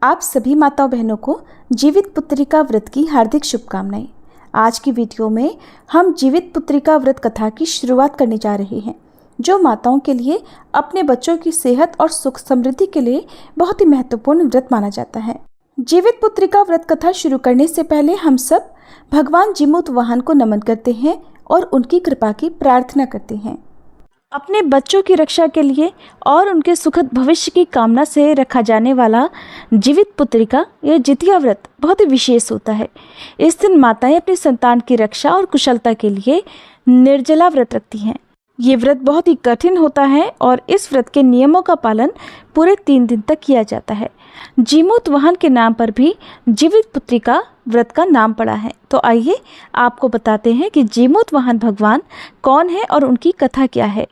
आप सभी माताओं बहनों को जीवित पुत्रिका व्रत की हार्दिक शुभकामनाएं। आज की वीडियो में हम जीवित पुत्रिका व्रत कथा की शुरुआत करने जा रहे हैं, जो माताओं के लिए अपने बच्चों की सेहत और सुख समृद्धि के लिए बहुत ही महत्वपूर्ण व्रत माना जाता है। जीवित पुत्रिका व्रत कथा शुरू करने से पहले हम सब भगवान जीमूतवाहन को नमन करते हैं और उनकी कृपा की प्रार्थना करते हैं। अपने बच्चों की रक्षा के लिए और उनके सुखद भविष्य की कामना से रखा जाने वाला जीवित पुत्रिका या जितिया व्रत बहुत ही विशेष होता है। इस दिन माताएं अपनी संतान की रक्षा और कुशलता के लिए निर्जला व्रत रखती हैं। ये व्रत बहुत ही कठिन होता है और इस व्रत के नियमों का पालन पूरे 3 दिन तक किया जाता है। जीमूतवाहन के नाम पर भी जीवित पुत्रिका व्रत का नाम पड़ा है। तो आइए आपको बताते हैं कि जीमूतवाहन भगवान कौन है और उनकी कथा क्या है।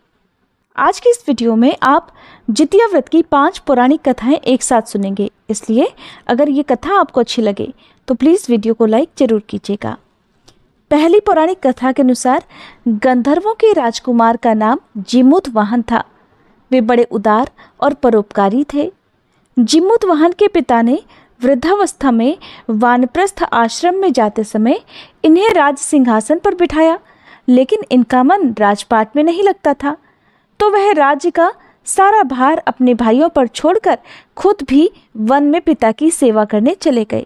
आज की इस वीडियो में आप जितिया व्रत की 5 पौराणिक कथाएं एक साथ सुनेंगे, इसलिए अगर ये कथा आपको अच्छी लगे तो प्लीज़ वीडियो को लाइक जरूर कीजिएगा। पहली पौराणिक कथा के अनुसार गंधर्वों के राजकुमार का नाम जीमूतवाहन था। वे बड़े उदार और परोपकारी थे। जीमूतवाहन के पिता ने वृद्धावस्था में वानप्रस्थ आश्रम में जाते समय इन्हें राज सिंहासन पर बिठाया, लेकिन इनका मन राजपाट में नहीं लगता था, तो वह राज्य का सारा भार अपने भाइयों पर छोड़कर खुद भी वन में पिता की सेवा करने चले गए।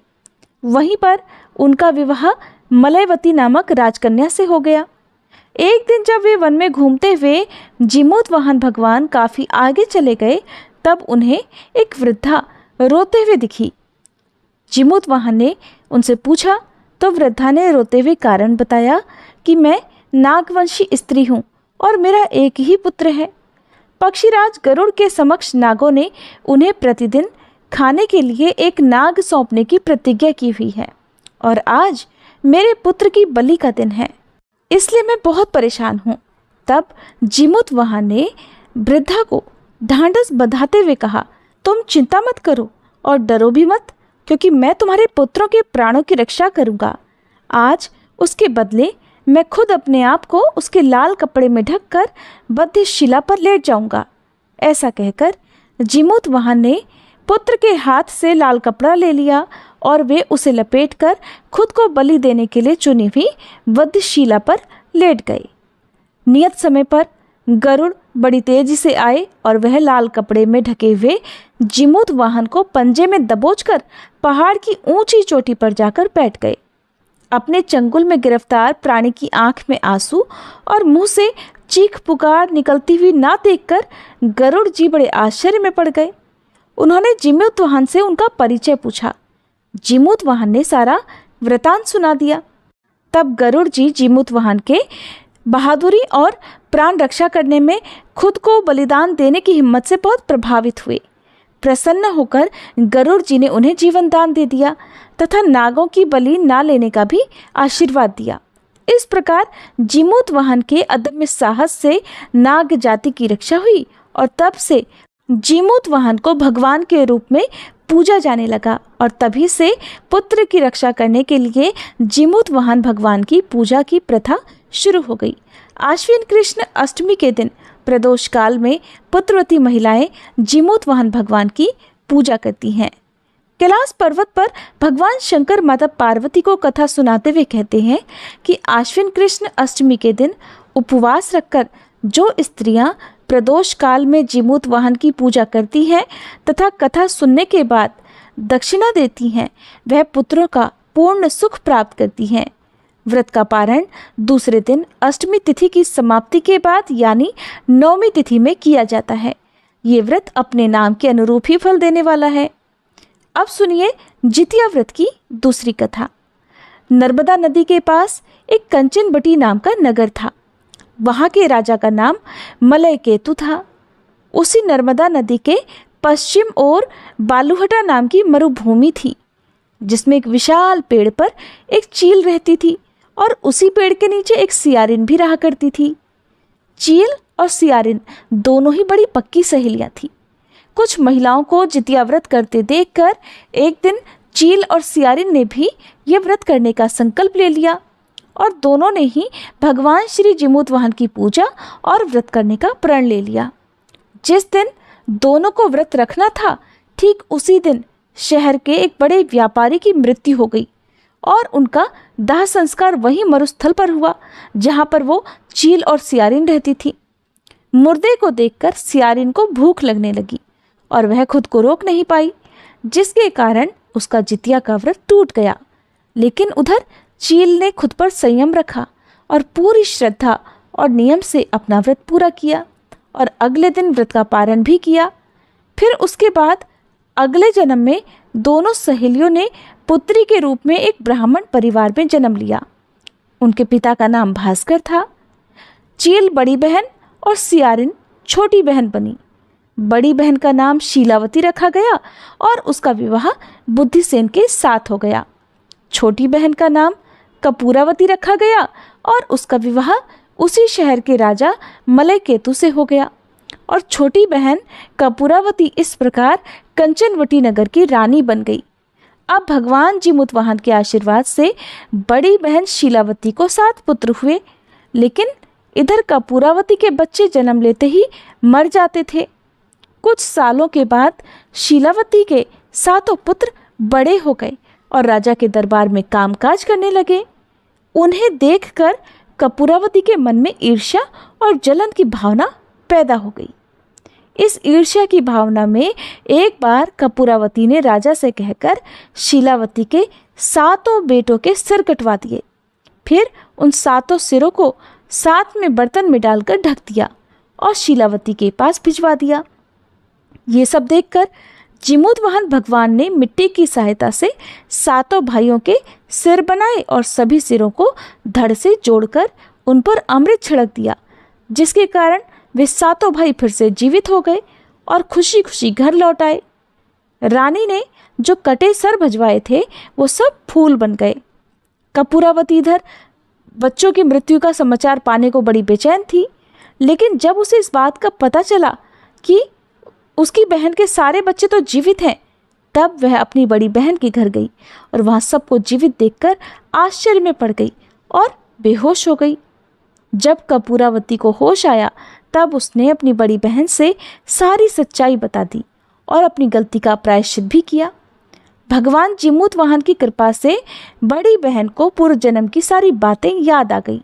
वहीं पर उनका विवाह मलयवती नामक राजकन्या से हो गया। एक दिन जब वे वन में घूमते हुए जीमूतवाहन भगवान काफी आगे चले गए, तब उन्हें एक वृद्धा रोते हुए दिखी। जीमूतवाहन ने उनसे पूछा तो वृद्धा ने रोते हुए कारण बताया कि मैं नागवंशी स्त्री हूँ और मेरा एक ही पुत्र है। पक्षीराज गरुड़ के समक्ष नागों ने उन्हें प्रतिदिन खाने के लिए एक नाग सौंपने की प्रतिज्ञा की हुई है और आज मेरे पुत्र की बलि का दिन है, इसलिए मैं बहुत परेशान हूँ। तब जीमूतवाहन ने वृद्धा को ढांढस बंधाते हुए कहा, तुम चिंता मत करो और डरो भी मत, क्योंकि मैं तुम्हारे पुत्रों के प्राणों की रक्षा करूँगा। आज उसके बदले मैं खुद अपने आप को उसके लाल कपड़े में ढककर बद्ध शिला पर लेट जाऊंगा। ऐसा कहकर जीमूतवाहन ने पुत्र के हाथ से लाल कपड़ा ले लिया और वे उसे लपेटकर खुद को बलि देने के लिए चुनी हुई बद्ध शिला पर लेट गए। नियत समय पर गरुड़ बड़ी तेजी से आए और वह लाल कपड़े में ढके हुए जीमूतवाहन को पंजे में दबोचकर पहाड़ की ऊंची चोटी पर जाकर बैठ गए। अपने चंगुल में गिरफ्तार प्राणी की आंख में आंसू और मुंह से चीख पुकार निकलती हुई ना देखकर गरुड़ जी बड़े आश्चर्य में पड़ गए। उन्होंने जीमूतवाहन से उनका परिचय पूछा। जीमूतवाहन ने सारा वृतांत सुना दिया। तब गरुड़ जी जीमूतवाहन के बहादुरी और प्राण रक्षा करने में खुद को बलिदान देने की हिम्मत से बहुत प्रभावित हुए। प्रसन्न होकर गरुड़ जी ने उन्हें जीवन दान दे दिया तथा नागों की बलि ना लेने का भी आशीर्वाद दिया। इस प्रकार जीमूतवाहन के अदम्य साहस से नाग जाति की रक्षा हुई और तब से जीमूतवाहन को भगवान के रूप में पूजा जाने लगा और तभी से पुत्र की रक्षा करने के लिए जीमूतवाहन भगवान की पूजा की प्रथा शुरू हो गई। आश्विन कृष्ण अष्टमी के दिन प्रदोष काल में पुत्रवती महिलाएं जीमूतवाहन भगवान की पूजा करती हैं। कैलाश पर्वत पर भगवान शंकर माता पार्वती को कथा सुनाते हुए कहते हैं कि आश्विन कृष्ण अष्टमी के दिन उपवास रखकर जो स्त्रियां प्रदोष काल में जीमूतवाहन की पूजा करती हैं तथा कथा सुनने के बाद दक्षिणा देती हैं, वह पुत्रों का पूर्ण सुख प्राप्त करती हैं। व्रत का पारण दूसरे दिन अष्टमी तिथि की समाप्ति के बाद यानी 9वीं तिथि में किया जाता है। ये व्रत अपने नाम के अनुरूप ही फल देने वाला है। अब सुनिए जितिया व्रत की दूसरी कथा। नर्मदा नदी के पास एक कंचनबटी नाम का नगर था। वहाँ के राजा का नाम मलयकेतु था। उसी नर्मदा नदी के पश्चिम ओर बालूहटा नाम की मरुभूमि थी, जिसमें एक विशाल पेड़ पर एक चील रहती थी और उसी पेड़ के नीचे एक सियारिन भी रहा करती थी। चील और सियारिन दोनों ही बड़ी पक्की सहेलियां थी। कुछ महिलाओं को जितिया व्रत करते देखकर एक दिन चील और सियारिन ने भी यह व्रत करने का संकल्प ले लिया और दोनों ने ही भगवान श्री जीमूतवाहन की पूजा और व्रत करने का प्रण ले लिया। जिस दिन दोनों को व्रत रखना था, ठीक उसी दिन शहर के एक बड़े व्यापारी की मृत्यु हो गई और उनका दाह संस्कार वही मरुस्थल पर हुआ जहां पर वो चील और सियारिन रहती थी। मुर्दे को देखकर सियारिन को भूख लगने लगी और वह खुद को रोक नहीं पाई, जिसके कारण उसका जितिया का व्रत टूट गया। लेकिन उधर चील ने खुद पर संयम रखा और पूरी श्रद्धा और नियम से अपना व्रत पूरा किया और अगले दिन व्रत का पारण भी किया। फिर उसके बाद अगले जन्म में दोनों सहेलियों ने पुत्री के रूप में एक ब्राह्मण परिवार में जन्म लिया। उनके पिता का नाम भास्कर था। चील बड़ी बहन और सियारिन छोटी बहन बनी। बड़ी बहन का नाम शीलावती रखा गया और उसका विवाह बुद्धिसेन के साथ हो गया। छोटी बहन का नाम कपूरावती रखा गया और उसका विवाह उसी शहर के राजा मलय केतु से हो गया। और छोटी बहन कपूरावती इस प्रकार कंचनवटी नगर की रानी बन गई। अब भगवान जीमूतवाहन के आशीर्वाद से बड़ी बहन शीलावती को 7 पुत्र हुए, लेकिन इधर कपूरावती के बच्चे जन्म लेते ही मर जाते थे। कुछ सालों के बाद शीलावती के 7 पुत्र बड़े हो गए और राजा के दरबार में कामकाज करने लगे। उन्हें देखकर कपूरावती के मन में ईर्ष्या और जलन की भावना पैदा हो गई। इस ईर्ष्या की भावना में एक बार कपूरावती ने राजा से कहकर शीलावती के 7 बेटों के सिर कटवा दिए। फिर उन 7 सिरों को 7 में बर्तन में डालकर ढक दिया और शीलावती के पास भिजवा दिया। ये सब देखकर जीमूतवाहन भगवान ने मिट्टी की सहायता से 7 भाइयों के सिर बनाए और सभी सिरों को धड़ से जोड़कर उन पर अमृत छिड़क दिया, जिसके कारण वे 7 भाई फिर से जीवित हो गए और खुशी खुशी घर लौट आए। रानी ने जो कटे सर भजवाए थे वो सब फूल बन गए। कपूरावती इधर बच्चों की मृत्यु का समाचार पाने को बड़ी बेचैन थी, लेकिन जब उसे इस बात का पता चला कि उसकी बहन के सारे बच्चे तो जीवित हैं, तब वह अपनी बड़ी बहन के घर गई और वहां सबको जीवित देखकर आश्चर्य में पड़ गई और बेहोश हो गई। जब कपूरावती को होश आया तब उसने अपनी बड़ी बहन से सारी सच्चाई बता दी और अपनी गलती का प्रायश्चित भी किया। भगवान जीमूतवाहन की कृपा से बड़ी बहन को पूर्व जन्म की सारी बातें याद आ गई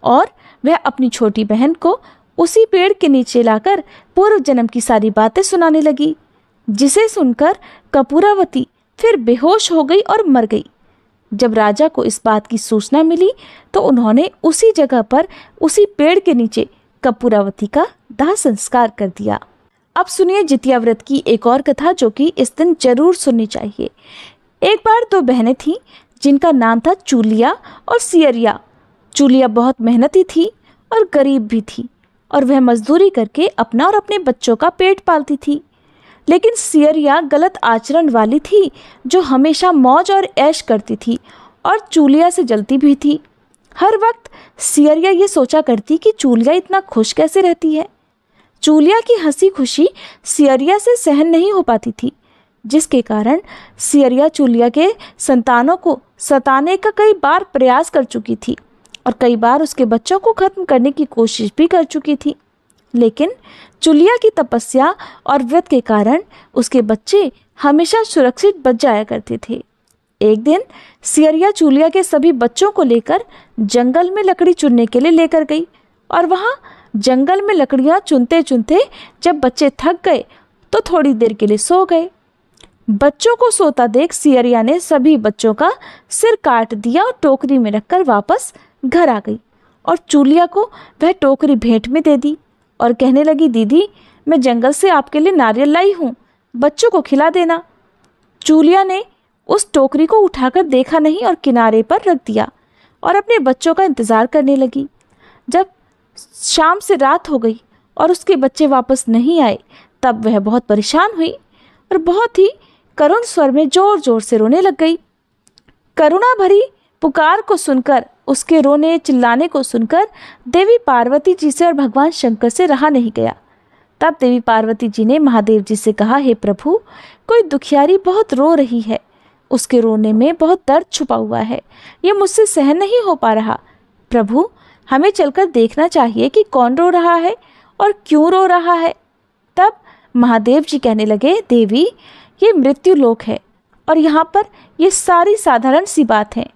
और वह अपनी छोटी बहन को उसी पेड़ के नीचे लाकर पूर्व जन्म की सारी बातें सुनाने लगी, जिसे सुनकर कपूरावती फिर बेहोश हो गई और मर गई। जब राजा को इस बात की सूचना मिली तो उन्होंने उसी जगह पर उसी पेड़ के नीचे कपूरावती का दाह संस्कार कर दिया। अब सुनिए जितिया व्रत की एक और कथा, जो कि इस दिन जरूर सुननी चाहिए। एक बार 2 बहनें थीं जिनका नाम था चूलिया और सियरिया। चूलिया बहुत मेहनती थी और गरीब भी थी और वह मजदूरी करके अपना और अपने बच्चों का पेट पालती थी। लेकिन सियरिया गलत आचरण वाली थी, जो हमेशा मौज और ऐश करती थी और चूलिया से जलती भी थी। हर वक्त सियरिया ये सोचा करती कि चूलिया इतना खुश कैसे रहती है। चूलिया की हंसी खुशी सियरिया से सहन नहीं हो पाती थी, जिसके कारण सियरिया चूलिया के संतानों को सताने का कई बार प्रयास कर चुकी थी और कई बार उसके बच्चों को खत्म करने की कोशिश भी कर चुकी थी। लेकिन चूलिया की तपस्या और व्रत के कारण उसके बच्चे हमेशा सुरक्षित बच जाया करते थे। एक दिन सियरिया चूलिया के सभी बच्चों को लेकर जंगल में लकड़ी चुनने के लिए लेकर गई और वहां जंगल में लकड़ियां चुनते चुनते जब बच्चे थक गए तो थोड़ी देर के लिए सो गए। बच्चों को सोता देख सियरिया ने सभी बच्चों का सिर काट दिया और टोकरी में रखकर वापस घर आ गई और चूलिया को वह टोकरी भेंट में दे दी और कहने लगी, दीदी मैं जंगल से आपके लिए नारियल लाई हूँ, बच्चों को खिला देना। चूलिया ने उस टोकरी को उठाकर देखा नहीं और किनारे पर रख दिया और अपने बच्चों का इंतजार करने लगी। जब शाम से रात हो गई और उसके बच्चे वापस नहीं आए तब वह बहुत परेशान हुई और बहुत ही करुण स्वर में जोर जोर से रोने लग गई। करुणा भरी पुकार को सुनकर, उसके रोने चिल्लाने को सुनकर देवी पार्वती जी से और भगवान शंकर से रहा नहीं गया। तब देवी पार्वती जी ने महादेव जी से कहा, हे प्रभु, कोई दुखियारी बहुत रो रही है, उसके रोने में बहुत दर्द छुपा हुआ है, ये मुझसे सहन नहीं हो पा रहा। प्रभु, हमें चलकर देखना चाहिए कि कौन रो रहा है और क्यों रो रहा है। तब महादेव जी कहने लगे, देवी ये मृत्यु लोक है और यहाँ पर ये सारी साधारण सी बात है,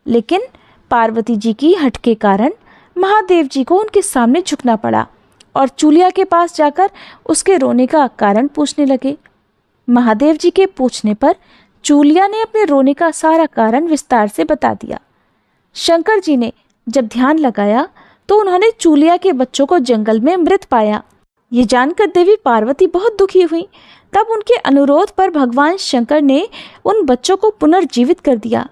लेकिन पार्वती जी की हट के कारण महादेव जी को उनके सामने झुकना पड़ा और चूलिया के पास जाकर उसके रोने का कारण पूछने लगे। महादेव जी के पूछने पर चूलिया ने अपने रोने का सारा कारण विस्तार से बता दिया। शंकर जी ने जब ध्यान लगाया तो उन्होंने चूलिया के बच्चों को जंगल में मृत पाया। ये जानकर देवी पार्वती बहुत दुखी हुई। तब उनके अनुरोध पर भगवान शंकर ने उन बच्चों को पुनर्जीवित कर दिया।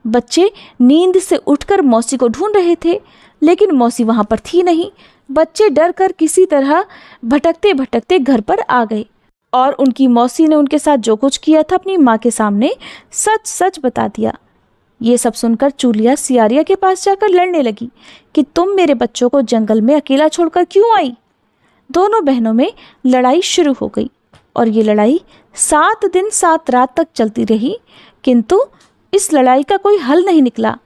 बच्चे नींद से उठकर मौसी को ढूंढ रहे थे, लेकिन मौसी वहां पर थी नहीं। बच्चे डर कर किसी तरह भटकते भटकते घर पर आ गए और उनकी मौसी ने उनके साथ जो कुछ किया था अपनी माँ के सामने सच सच बता दिया। ये सब सुनकर चूलिया सियारिया के पास जाकर लड़ने लगी कि तुम मेरे बच्चों को जंगल में अकेला छोड़कर क्यों आई। दोनों बहनों में लड़ाई शुरू हो गई और ये लड़ाई 7 दिन 7 रात तक चलती रही, किंतु इस लड़ाई का कोई हल नहीं निकला।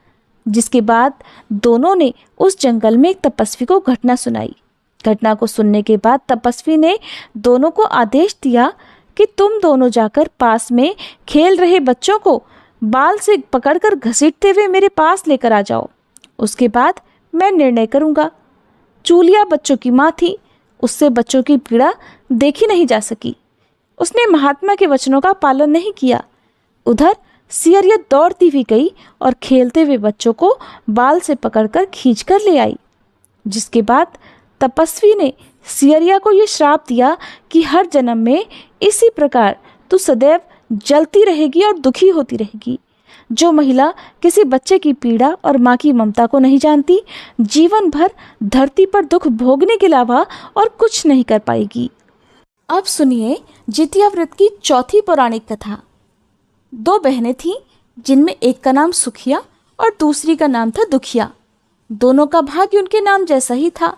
जिसके बाद दोनों ने उस जंगल में एक तपस्वी को घटना सुनाई। घटना को सुनने के बाद तपस्वी ने दोनों को आदेश दिया कि तुम दोनों जाकर पास में खेल रहे बच्चों को बाल से पकड़कर घसीटते हुए मेरे पास लेकर आ जाओ, उसके बाद मैं निर्णय करूंगा। चूलिया बच्चों की माँ थी, उससे बच्चों की पीड़ा देखी नहीं जा सकी। उसने महात्मा के वचनों का पालन नहीं किया। उधर सियरिया दौड़ती हुई गई और खेलते हुए बच्चों को बाल से पकड़कर खींचकर ले आई। जिसके बाद तपस्वी ने सियरिया को यह श्राप दिया कि हर जन्म में इसी प्रकार तू सदैव जलती रहेगी और दुखी होती रहेगी। जो महिला किसी बच्चे की पीड़ा और माँ की ममता को नहीं जानती, जीवन भर धरती पर दुख भोगने के अलावा और कुछ नहीं कर पाएगी। अब सुनिए जितिया व्रत की चौथी पौराणिक कथा। 2 बहनें थीं, जिनमें एक का नाम सुखिया और दूसरी का नाम था दुखिया। दोनों का भाग्य उनके नाम जैसा ही था।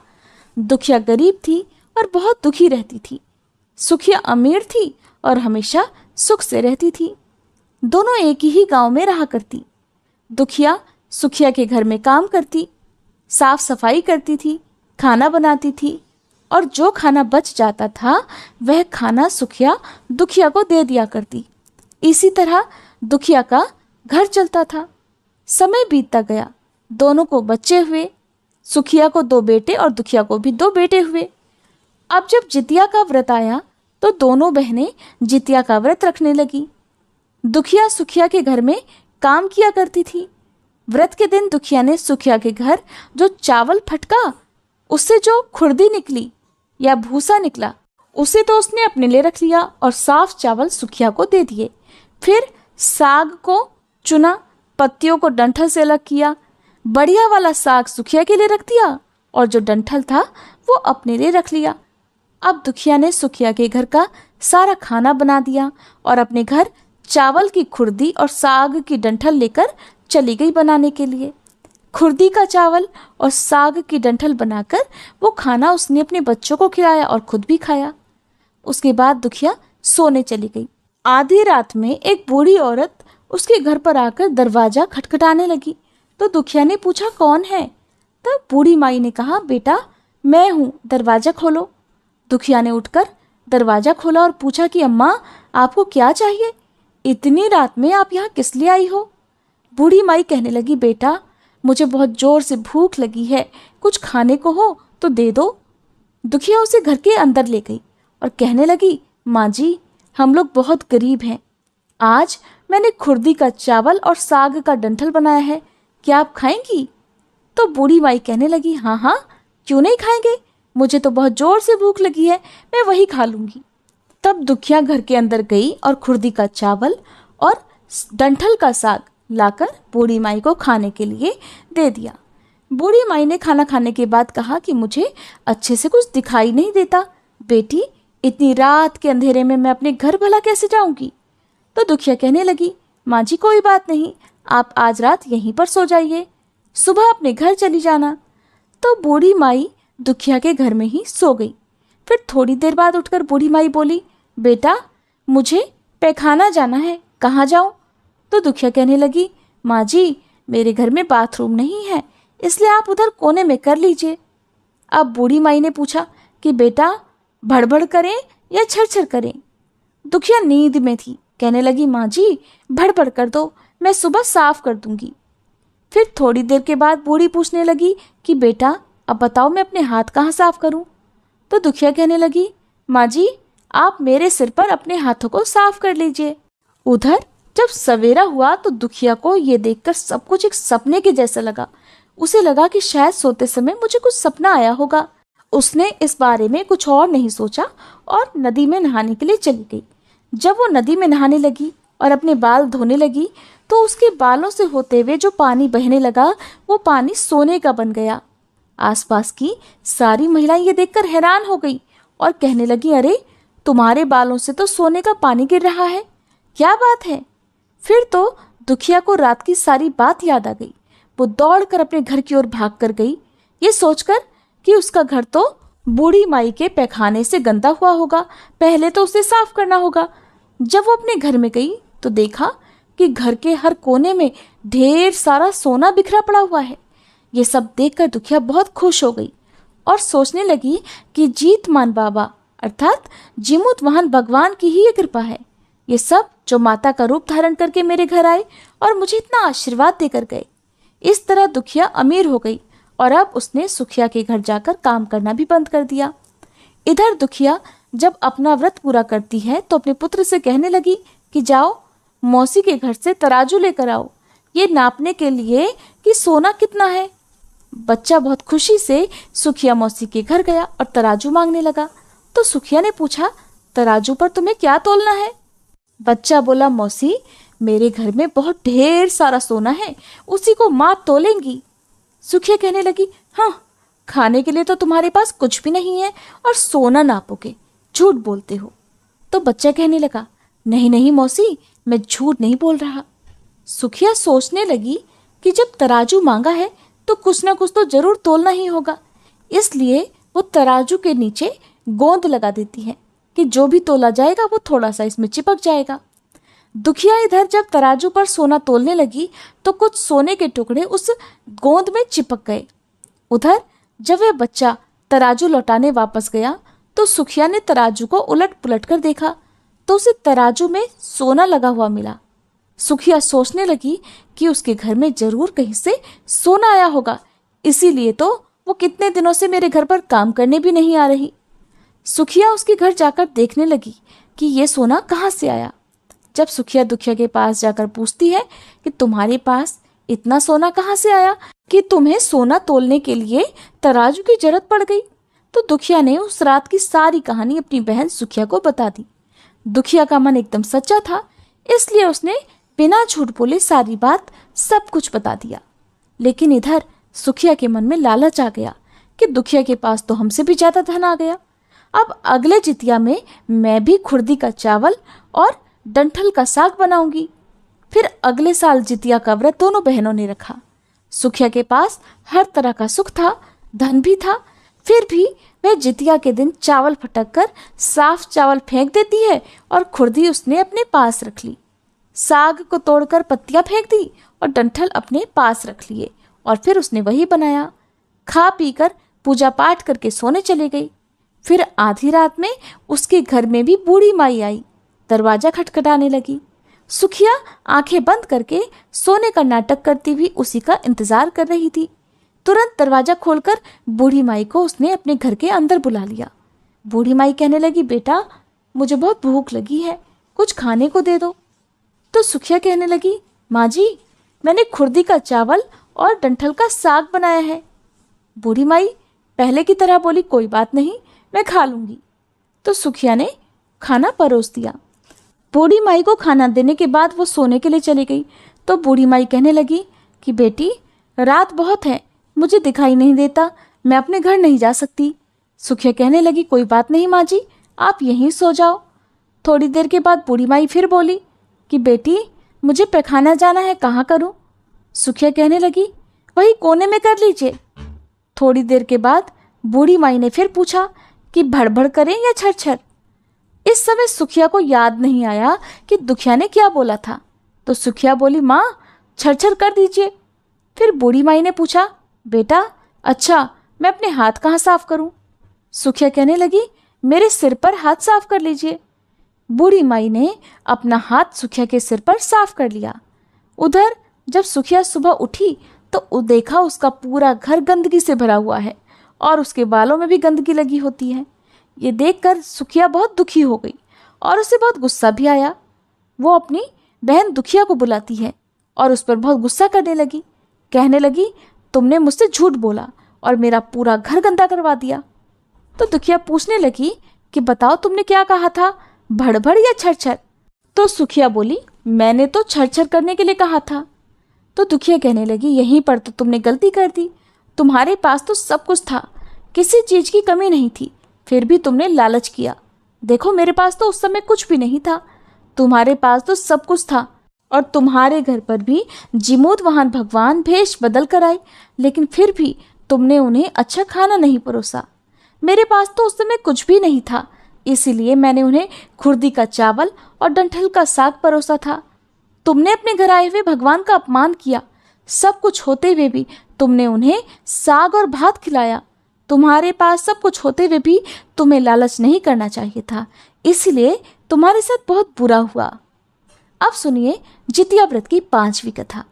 दुखिया गरीब थी और बहुत दुखी रहती थी। सुखिया अमीर थी और हमेशा सुख से रहती थी। दोनों एक ही गांव में रहा करती। दुखिया सुखिया के घर में काम करती, साफ सफाई करती थी, खाना बनाती थी और जो खाना बच जाता था वह खाना सुखिया दुखिया को दे दिया करती। इसी तरह दुखिया का घर चलता था। समय बीतता गया, दोनों को बच्चे हुए। सुखिया को 2 बेटे और दुखिया को भी 2 बेटे हुए। अब जब जितिया का व्रत आया तो दोनों बहनें जितिया का व्रत रखने लगी। दुखिया सुखिया के घर में काम किया करती थी। व्रत के दिन दुखिया ने सुखिया के घर जो चावल फटका, उससे जो खुर्दी निकली या भूसा निकला, उसे तो उसने अपने लिए रख लिया और साफ चावल सुखिया को दे दिए। फिर साग को चुना, पत्तियों को डंठल से अलग किया, बढ़िया वाला साग सुखिया के लिए रख दिया और जो डंठल था वो अपने लिए रख लिया। अब दुखिया ने सुखिया के घर का सारा खाना बना दिया और अपने घर चावल की खुर्दी और साग की डंठल लेकर चली गई बनाने के लिए। खुर्दी का चावल और साग की डंठल बनाकर वो खाना उसने अपने बच्चों को खिलाया और खुद भी खाया। उसके बाद दुखिया सोने चली गई। आधी रात में एक बूढ़ी औरत उसके घर पर आकर दरवाजा खटखटाने लगी तो दुखिया ने पूछा कौन है। तब बूढ़ी माई ने कहा बेटा मैं हूँ, दरवाजा खोलो। दुखिया ने उठकर दरवाजा खोला और पूछा कि अम्मा आपको क्या चाहिए, इतनी रात में आप यहाँ किस लिए आई हो। बूढ़ी माई कहने लगी बेटा मुझे बहुत जोर से भूख लगी है, कुछ खाने को हो तो दे दो। दुखिया उसे घर के अंदर ले गई और कहने लगी माँ जी हम लोग बहुत गरीब हैं, आज मैंने खुर्दी का चावल और साग का डंठल बनाया है, क्या आप खाएंगी। तो बूढ़ी माई कहने लगी हाँ हाँ क्यों नहीं खाएंगे, मुझे तो बहुत जोर से भूख लगी है, मैं वही खा लूँगी। तब दुखिया घर के अंदर गई और खुर्दी का चावल और डंठल का साग लाकर बूढ़ी माई को खाने के लिए दे दिया। बूढ़ी माई ने खाना खाने के बाद कहा कि मुझे अच्छे से कुछ दिखाई नहीं देता, बेटी इतनी रात के अंधेरे में मैं अपने घर भला कैसे जाऊंगी। तो दुखिया कहने लगी माँ जी कोई बात नहीं, आप आज रात यहीं पर सो जाइए, सुबह अपने घर चली जाना। तो बूढ़ी माई दुखिया के घर में ही सो गई। फिर थोड़ी देर बाद उठकर बूढ़ी माई बोली बेटा मुझे पैखाना जाना है, कहाँ जाऊँ। तो दुखिया कहने लगी माँ जी मेरे घर में बाथरूम नहीं है, इसलिए आप उधर कोने में कर लीजिए। अब बूढ़ी माई ने पूछा कि बेटा भड़बड़ करें या छरछर करें। दुखिया नींद में थी, कहने लगी, माँ जी भड़बड़ कर दो, मैं सुबह साफ कर दूंगी। फिर थोड़ी देर के बाद बूढ़ी पूछने लगी कि बेटा अब बताओ मैं अपने हाथ कहाँ साफ करूं? तो दुखिया कहने लगी, माँ जी आप मेरे सिर पर अपने हाथों को साफ कर लीजिए। उधर जब सवेरा हुआ तो दुखिया को ये देखकर सब कुछ एक सपने के जैसा लगा। उसे लगा कि शायद सोते समय मुझे कुछ सपना आया होगा। उसने इस बारे में कुछ और नहीं सोचा और नदी में नहाने के लिए चली गई। जब वो नदी में नहाने लगी और अपने बाल धोने लगी तो उसके बालों से होते हुए जो पानी बहने लगा वो पानी सोने का बन गया। आसपास की सारी महिलाएं ये देखकर हैरान हो गई और कहने लगी, अरे तुम्हारे बालों से तो सोने का पानी गिर रहा है, क्या बात है? फिर तो दुखिया को रात की सारी बात याद आ गई। वो दौड़कर अपने घर की ओर भाग कर गई, ये सोचकर कि उसका घर तो बूढ़ी माई के पैखाने से गंदा हुआ होगा, पहले तो उसे साफ करना होगा। जब वो अपने घर में गई तो देखा कि घर के हर कोने में ढेर सारा सोना बिखरा पड़ा हुआ है। ये सब देखकर दुखिया बहुत खुश हो गई और सोचने लगी कि जीतमान बाबा अर्थात जीमूत वाहन भगवान की ही ये कृपा है। ये सब जो माता का रूप धारण करके मेरे घर आए और मुझे इतना आशीर्वाद देकर गए। इस तरह दुखिया अमीर हो गई और अब उसने सुखिया के घर जाकर काम करना भी बंद कर दिया। इधर दुखिया जब अपना व्रत पूरा करती है तो अपने पुत्र से कहने लगी कि जाओ मौसी के घर से तराजू लेकर आओ, ये नापने के लिए कि सोना कितना है। बच्चा बहुत खुशी से सुखिया मौसी के घर गया और तराजू मांगने लगा। तो सुखिया ने पूछा, तराजू पर तुम्हें क्या तोलना है? बच्चा बोला, मौसी मेरे घर में बहुत ढेर सारा सोना है, उसी को माँ तोलेंगी। सुखिया कहने लगी, हाँ खाने के लिए तो तुम्हारे पास कुछ भी नहीं है और सोना नापोगे, झूठ बोलते हो। तो बच्चा कहने लगा, नहीं नहीं मौसी मैं झूठ नहीं बोल रहा। सुखिया सोचने लगी कि जब तराजू मांगा है तो कुछ ना कुछ तो जरूर तोलना ही होगा, इसलिए वो तराजू के नीचे गोंद लगा देती है कि जो भी तोला जाएगा वो थोड़ा सा इसमें चिपक जाएगा। दुखिया इधर जब तराजू पर सोना तोलने लगी तो कुछ सोने के टुकड़े उस गोंद में चिपक गए। उधर जब वह बच्चा तराजू लौटाने वापस गया तो सुखिया ने तराजू को उलट पुलट कर देखा तो उसे तराजू में सोना लगा हुआ मिला। सुखिया सोचने लगी कि उसके घर में जरूर कहीं से सोना आया होगा, इसीलिए तो वो कितने दिनों से मेरे घर पर काम करने भी नहीं आ रही। सुखिया उसके घर जाकर देखने लगी कि ये सोना कहाँ से आया। जब सुखिया दुखिया के पास जाकर पूछती है कि तुम्हारे पास इतना सोना कहाँ से आया कि तुम्हें सोना तोलने के लिए तराजू की जरूरत पड़ गई, तो दुखिया ने उस रात की सारी कहानी अपनी बहन सुखिया को बता दी। दुखिया का मन एकदम सच्चा था, इसलिए उसने बिना झूठ बोले सारी बात सब कुछ बता दिया। लेकिन इधर सुखिया के मन में लालच आ गया कि दुखिया के पास तो हमसे भी ज्यादा धन आ गया। अब अगले जितिया में मैं भी खुर्दी का चावल और डंठल का साग बनाऊंगी। फिर अगले साल जितिया का व्रत दोनों बहनों ने रखा। सुखिया के पास हर तरह का सुख था, धन भी था, फिर भी वह जितिया के दिन चावल फटक कर साफ चावल फेंक देती है और खुर्दी उसने अपने पास रख ली। साग को तोड़कर पत्तियां फेंक दी और डंठल अपने पास रख लिए और फिर उसने वही बनाया। खा पीकर पूजा पाठ करके सोने चली गई। फिर आधी रात में उसके घर में भी बूढ़ी माई आई, दरवाजा खटखटाने लगी। सुखिया आंखें बंद करके सोने का नाटक करती हुई उसी का इंतजार कर रही थी। तुरंत दरवाजा खोलकर बूढ़ी माई को उसने अपने घर के अंदर बुला लिया। बूढ़ी माई कहने लगी, बेटा मुझे बहुत भूख लगी है, कुछ खाने को दे दो। तो सुखिया कहने लगी, माँ जी मैंने खुर्दी का चावल और डंठल का साग बनाया है। बूढ़ी माई पहले की तरह बोली, कोई बात नहीं मैं खा लूंगी। तो सुखिया ने खाना परोस दिया। बूढ़ी माई को खाना देने के बाद वो सोने के लिए चली गई। तो बूढ़ी माई कहने लगी कि बेटी रात बहुत है, मुझे दिखाई नहीं देता, मैं अपने घर नहीं जा सकती। सुखिया कहने लगी, कोई बात नहीं माँ जी, आप यहीं सो जाओ। थोड़ी देर के बाद बूढ़ी माई फिर बोली कि बेटी मुझे पैखाना जाना है, कहाँ करूँ? सुखिया कहने लगी, वही कोने में कर लीजिए। थोड़ी देर के बाद बूढ़ी माई ने फिर पूछा कि भड़भड़ करें या छरछर। इस समय सुखिया को याद नहीं आया कि दुखिया ने क्या बोला था, तो सुखिया बोली, माँ छरछर कर दीजिए। फिर बूढ़ी माई ने पूछा, बेटा अच्छा मैं अपने हाथ कहाँ साफ करूँ? सुखिया कहने लगी, मेरे सिर पर हाथ साफ कर लीजिए। बूढ़ी माई ने अपना हाथ सुखिया के सिर पर साफ कर लिया। उधर जब सुखिया सुबह उठी तो देखा उसका पूरा घर गंदगी से भरा हुआ है और उसके बालों में भी गंदगी लगी होती है। ये देखकर सुखिया बहुत दुखी हो गई और उसे बहुत गुस्सा भी आया। वो अपनी बहन दुखिया को बुलाती है और उस पर बहुत गुस्सा करने लगी। कहने लगी, तुमने मुझसे झूठ बोला और मेरा पूरा घर गंदा करवा दिया। तो दुखिया पूछने लगी कि बताओ तुमने क्या कहा था, भड़भड़ या छरछर? तो सुखिया बोली, मैंने तो छरछर करने के लिए कहा था। तो दुखिया कहने लगी, यहीं पर तो तुमने गलती कर दी। तुम्हारे पास तो सब कुछ था, किसी चीज की कमी नहीं थी, फिर भी तुमने लालच किया। देखो मेरे पास तो उस समय कुछ भी नहीं था, तुम्हारे पास तो सब कुछ था और तुम्हारे घर पर भी जिमूत वाहन भगवान भेष बदल कर आए, लेकिन फिर भी तुमने उन्हें अच्छा खाना नहीं परोसा। मेरे पास तो उस समय कुछ भी नहीं था, इसीलिए मैंने उन्हें खुर्दी का चावल और डंठल का साग परोसा था। तुमने अपने घर आए हुए भगवान का अपमान किया, सब कुछ होते हुए भी तुमने उन्हें साग और भात खिलाया। तुम्हारे पास सब कुछ होते हुए भी तुम्हें लालच नहीं करना चाहिए था, इसलिए तुम्हारे साथ बहुत बुरा हुआ। अब सुनिए जितिया व्रत की 5वीं कथा।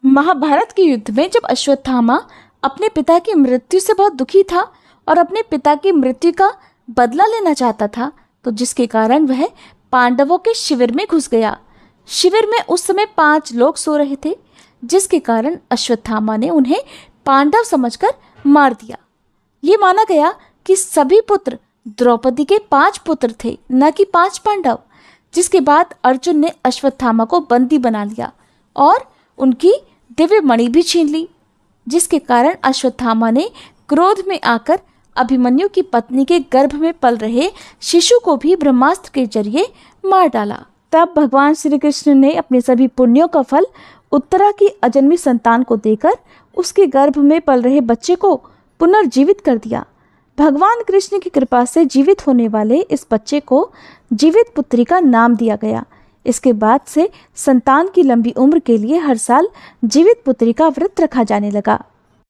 महाभारत के युद्ध में जब अश्वत्थामा अपने पिता की मृत्यु से बहुत दुखी था और अपने पिता की मृत्यु का बदला लेना चाहता था, तो जिसके कारण वह पांडवों के शिविर में घुस गया। शिविर में उस समय 5 लोग सो रहे थे, जिसके कारण अश्वत्थामा ने उन्हें पांडव समझकर मार दिया। ये माना गया कि सभी पुत्र द्रौपदी के 5 पुत्र थे, न कि 5 पांडव। जिसके बाद अर्जुन ने अश्वत्थामा को बंदी बना लिया और उनकी दिव्य मणि भी छीन ली, जिसके कारण अश्वत्थामा ने क्रोध में आकर अभिमन्यु की पत्नी के गर्भ में पल रहे शिशु को भी ब्रह्मास्त्र के जरिए मार डाला। तब भगवान श्री कृष्ण ने अपने सभी पुण्यों का फल उत्तरा की अजन्मी संतान को देकर उसके गर्भ में पल रहे बच्चे को पुनर्जीवित कर दिया। भगवान कृष्ण की कृपा से जीवित होने वाले इस बच्चे को जीवित पुत्री का नाम दिया गया। इसके बाद से संतान की लंबी उम्र के लिए हर साल जीवित पुत्री का व्रत रखा जाने लगा।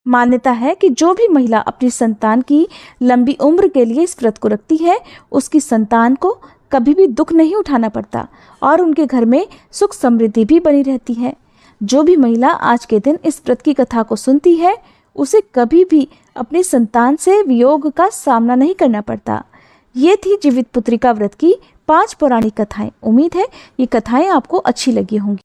मान्यता है कि जो भी महिला अपनी संतान की लंबी उम्र के लिए इस व्रत को रखती है, उसकी संतान को कभी भी दुख नहीं उठाना पड़ता और उनके घर में सुख समृद्धि भी बनी रहती है। जो भी महिला आज के दिन इस व्रत की कथा को सुनती है, उसे कभी भी अपनी संतान से वियोग का सामना नहीं करना पड़ता। ये थी जीवित पुत्रिका व्रत की 5 पौराणिक कथाएं। उम्मीद है ये कथाएं आपको अच्छी लगी होंगी।